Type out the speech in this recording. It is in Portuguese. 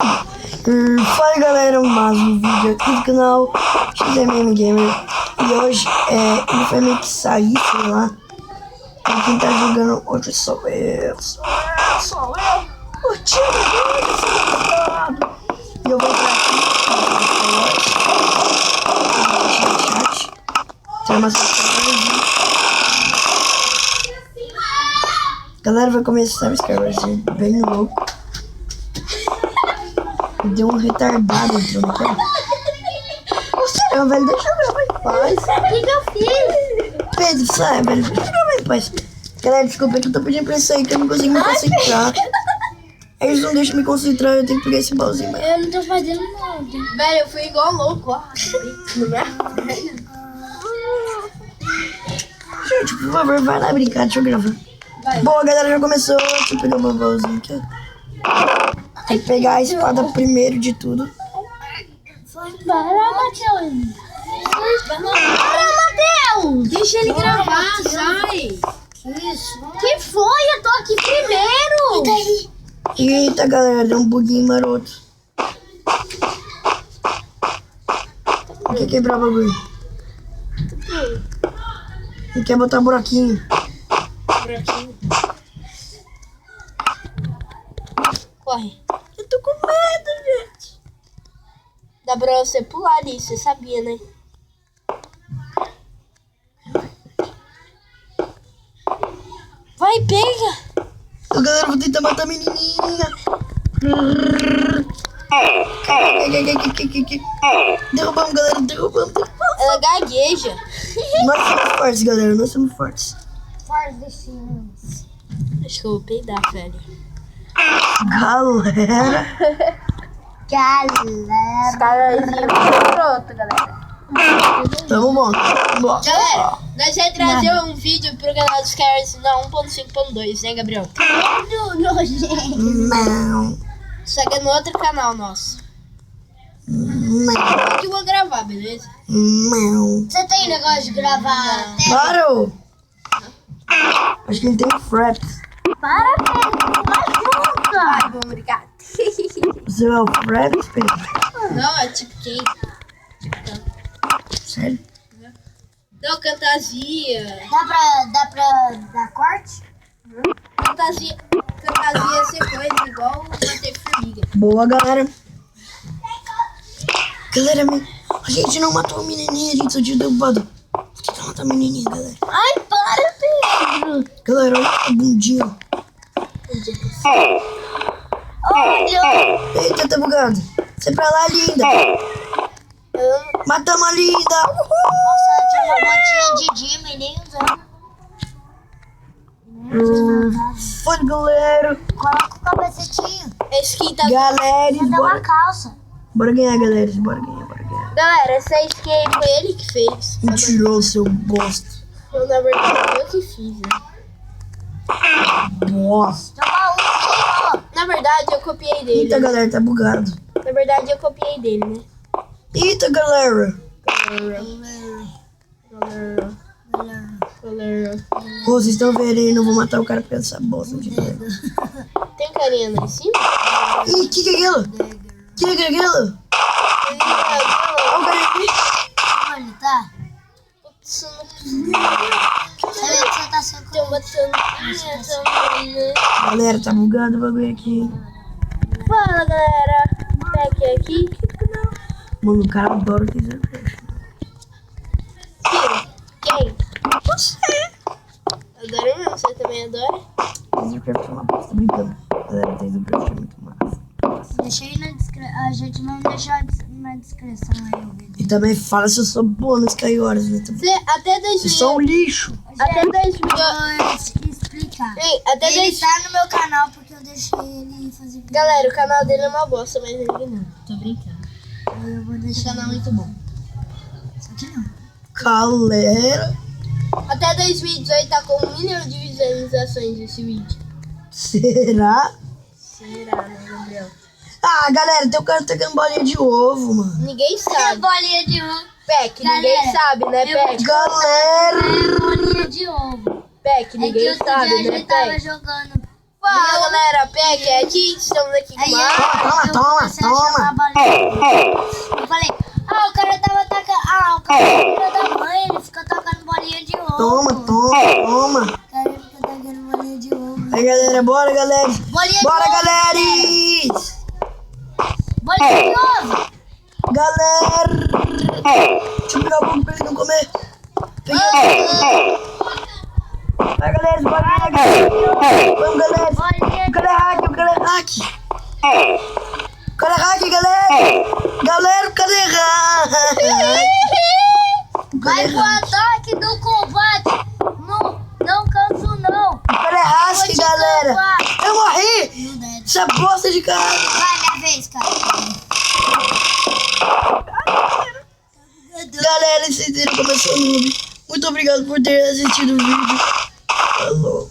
Fala galera, mais um vídeo aqui do canal XMM Gamer. E hoje ele vai meio que sair, sei lá. E quem tá jogando hoje sou eu. O time do e eu vou entrar aqui no chat. Tem uma galera, vai começar a Skywars bem louco. Deu um retardado entrou no carro. Sério, velho, deixa eu gravar em paz. O que eu fiz? Pedro, sai, velho, deixa eu gravar em paz. Galera, desculpa, é que eu tô pedindo pra isso aí, que eu não consigo me concentrar. Eles não deixam me concentrar, eu tenho que pegar esse baúzinho. Mas... eu não tô fazendo nada. Velho, eu fui igual louco, ó. Gente, por favor, vai lá brincar, deixa eu gravar. Boa, galera, já começou. Deixa eu pegar meu baúzinho aqui. Tem que pegar a espada primeiro de tudo. Para, Matheus. Para, Matheus. Deixa ele gravar, sai. Isso. Que foi? Eu tô aqui primeiro. Eita, galera, deu um buguinho maroto. Quer quebrar o bagulho? Não quer botar buraquinho? Corre. Eu tô com medo, gente. Dá pra você pular ali, você sabia, né? Vai, pega. Ô, galera, vou tentar matar a menininha. Derrubamos, galera, derrubamos. Ela gagueja. Nós somos fortes, galera, nós somos fortes. Acho que eu vou peidar, velho. Galera. Os caras iam pronto, galera. Tamo bom. Galera, nós vamos trazer um vídeo pro canal dos caras na 1.5.2, né, Gabriel? Não. Só que é no outro canal nosso. Não. Que eu vou gravar, beleza? Não. Você tem negócio de gravar? Claro. Acho que ele tem um frap. Para, Pedro. Vai, Ajuda. vamos brincar. Você é o frap, Pedro? Não, é tipo quem? Sério? Não, fantasia. Dá pra dar corte? Fantasia é ser coisa igual bater formiga. Boa, galera. Galera, a gente não matou a menininha, a gente só tinha derrubado. Vou tentar matar a menininha, galera. Ai, para, Pedro. Galera, olha a bundinha. Olha. Eita, tá bugado. Você pra lá, linda. Matamos a linda. Nossa, tinha uma botinha de Jimmy, nem usando. Foi, galera. Coloca o capacetinho. Esse aqui tá... Galera, Dá uma bora. calça. Bora ganhar, galera. Bora ganhar, bora ganhar. Galera, essa skin aí foi ele que fez. Mentiroso, seu bosta. Eu, na verdade, eu que fiz, né? Bosta. Tem um baúzinho, ó. Na verdade, eu copiei dele. Eita, galera, tá bugado. Na verdade, eu copiei dele, né? Eita, galera. Galera. Ô, vocês estão vendo aí, não vou matar o cara por causa dessa bosta de dedo. Tem carinha lá em cima? Ih, que é aquilo? Que é aquilo? Ó, o cara aqui. Olha, tá? Você vê que você tá sendo Tem uma tampinha também, né? Galera, tá bugado o bagulho aqui. Fala, galera. Pega aqui. Mano, o cara adora o teaser crush. Quem? Você. Adoro mesmo, você também adora? Teaser crush é uma bosta, brincando. Galera, teaser crush é muito massa. Deixa aí na descrição. A gente não deixou na descrição aí o vídeo. E também fala se eu sou boa nos Skywars, né? Você, até Eu sou um 2000... lixo. Até 2000... Vou explicar. Ei, até Ele 2000... tá no meu canal porque eu deixei ele fazer vídeo. Galera, o canal dele é uma bosta, mas ele não. Tô brincando. Aí eu vou Esse deixar. canal é muito bom. Só que não. Galera. Até 2018 tá com 1 milhão de visualizações esse vídeo. Será? Será, né, Gabriel? Ah, galera, tem um cara tacando bolinha de ovo, mano. Ninguém sabe. Bolinha de ovo. Peck, ninguém Galera, sabe, né, Peck? Galera. Bolinha de ovo. Peck, É que ninguém outro sabe, dia a né, gente tava Peck? jogando. Fala, galera, Peck é aqui, estamos aqui com Aí a... Toma, toma. Galera! Deixa eu pegar o bolo pra ele não comer. Peguei. Vai, galera, bora ganhar, galera. Vamos, galera. O cara é hack, o cara é hack. O cara é hack, galera. Galera, o cara é hack. Vai pro ataque do combate. Não canso, não. O cara é hack, Vou te galera. salvar. Eu morri. Essa bosta de cara. Vai, minha vez, cara. Galera, vocês viram como eu sou noob. Muito obrigado por ter assistido o vídeo. Falou.